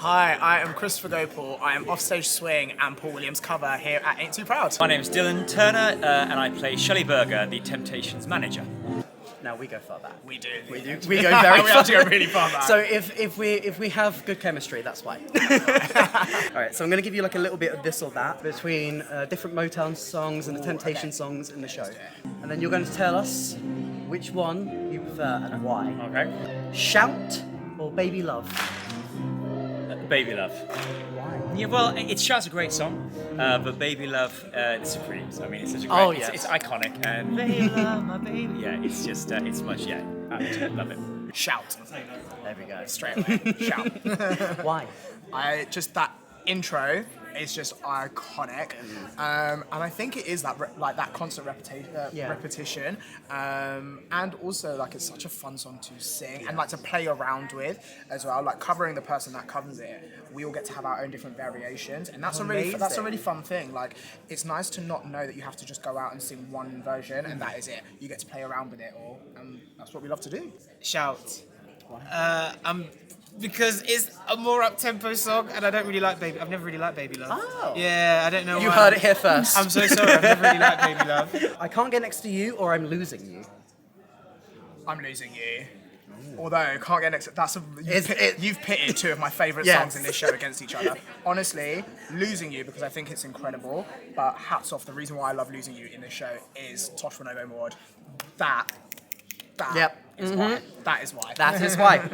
Hi, I am Christopher Gopal. I am Offstage Swing and Paul Williams cover here at Ain't Too Proud. My name's Dylan Turner and I play Shelley Berger, the Temptations manager. No, we go far back. We do. We go very we far. actually go really far back. So if we have good chemistry, that's why. All right, so I'm going to give you like a little bit of this or that between different Motown songs and the Temptation songs in the show, and then you're going to tell us which one you prefer and why. Okay. Shout or Baby Love? Baby Love. Why? Yeah, well, it's Shout's a great song, but Baby Love, it's supreme. I mean, it's such a great, Oh, yes. it's iconic. And Baby Love, my baby. Yeah, it's just, it's much, yeah, I love it. Shout. There we go. Straight away. Shout. Why? That intro is just iconic, and I think it is that that constant repetition, and also like it's such a fun song to sing and like to play around with as well. Like covering the person that covers it, we all get to have our own different variations, and that's a really fun thing. Like it's nice to not know that you have to just go out and sing one version and that is it. You get to play around with it all, and that's what we love to do. Shout. Because it's a more up-tempo song, and I don't really like Baby. I've never really liked Baby Love. Oh. Yeah, I don't know. You why. heard it here first. I'm so sorry. I've never really liked Baby Love. I can't get next to you, or I'm losing you. I'm losing you. Although can't get next. You've pitted two of my favourite Yes. songs in this show against each other. Honestly, losing you because I think it's incredible. But hats off. The reason why I love losing you in this show is Tosh Renovo Maud. That Yep. is why. That is why. That is why.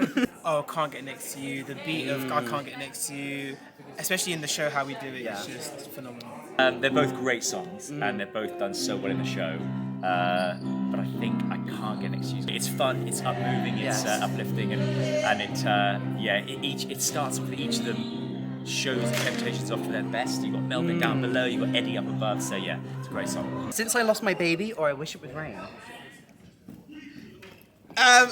Oh, Can't Get Next to You. The beat of I Can't Get Next to You, especially in the show how we do it, it's just phenomenal. They're both great songs, and they're both done so well in the show. But I think I Can't Get Next to You. It's fun, it's upmoving, it's uplifting, and it starts off with each of them shows the Temptations off to their best. You've got Melvin down below, you've got Eddie up above, so yeah, it's a great song. Since I Lost My Baby, or I Wish It Would Rain.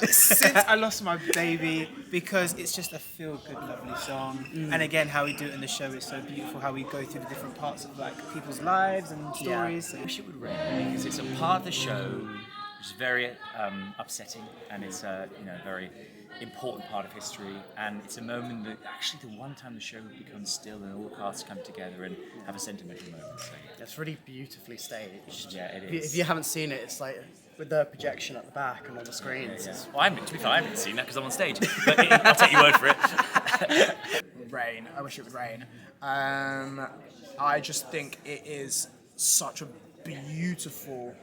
Since I Lost My Baby, because it's just a feel-good, lovely song, and again, how we do it in the show is so beautiful. How we go through the different parts of like people's lives and stories. I wish it would rain because it's a part of the show which is very upsetting, and it's a very important part of history, and it's a moment that actually the one time the show becomes still and all the parts come together and have a sentimental moment. So. It's really beautifully staged. Yeah, it is. If you haven't seen it, it's like with the projection at the back and all the screens. Yeah. Well, to be fair, I haven't seen that because I'm on stage, but I'll take your word for it. Rain. I wish it would rain. I just think it is such a beautiful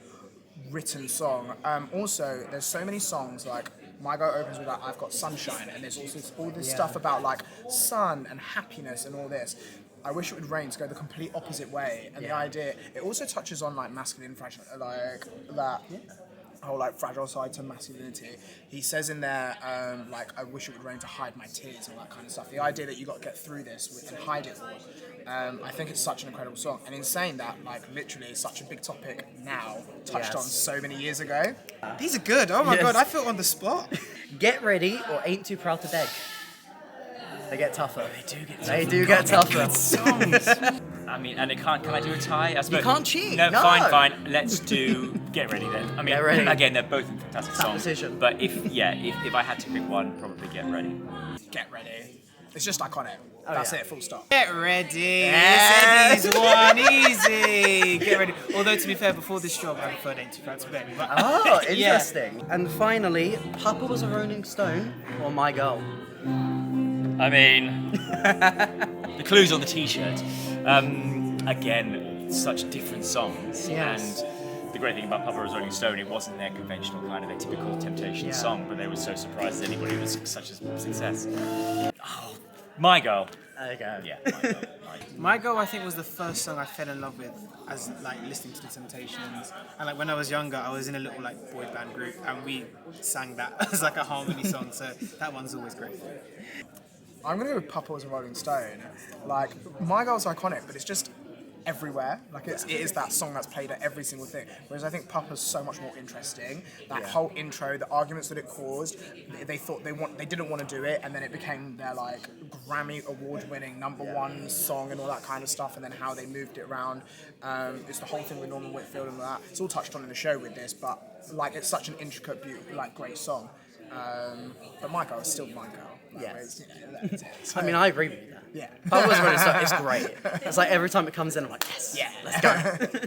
written song. Also, there's so many songs like My Go opens with like I've Got Sunshine, and there's also all this stuff about like sun and happiness and all this. I wish it would rain to go the complete opposite way, and the idea it also touches on like masculine fragile, like that whole like fragile side to masculinity. He says in there like I wish it would rain to hide my tears and all that kind of stuff. The idea that you got to get through this and hide it all. I think it's such an incredible song, and in saying that, like literally, it's such a big topic now, touched on so many years ago. These are good. Oh my Yes. god, I feel on the spot. Get Ready or Ain't Too Proud to Beg. They get tougher. They do get tougher. Songs. I mean, and can I do a tie? I suppose, can't cheat, No, no. fine. Let's do Get Ready then. I mean, Get Ready. again, they're both fantastic Tough songs. decision. But if I had to pick one, probably Get Ready. Get ready. It's just iconic. That's it. Full stop. Get ready. Yes. It's one easy. Get ready. Although to be fair, before this job, I preferred Ain't Too Proud to Beg. But Oh, yeah. interesting. And finally, Papa Was a Rolling Stone or My Girl. I mean, the clue's on the T-shirt. Again, such different songs, Yes. and the great thing about Papa Was Rolling Stone, it wasn't their conventional kind of their typical Temptation song, but they were so surprised that anybody was such a success. Oh, My Girl. There you go. Yeah, My Girl. My Girl, I think, was the first song I fell in love with as like listening to the Temptations. And like when I was younger, I was in a little like boy band group, and we sang that as like a harmony song. So that one's always great. I'm gonna go with Papa Was a Rolling Stone. Like My Girl's iconic, but it's just everywhere. Like it is that song that's played at every single thing. Whereas I think Papa's so much more interesting. That whole intro, the arguments that it caused, they thought they didn't want to do it, and then it became their like Grammy award-winning #1 song and all that kind of stuff. And then how they moved it around. It's the whole thing with Norman Whitfield and all that. It's all touched on in the show with this, but like it's such an intricate, beautiful, like great song. But My Girl is still My Girl. by Yeah. the way. It's, I mean, I agree with you there. yeah. But I was really, it's great. It's like every time it comes in, I'm like, yes, Yeah. let's go.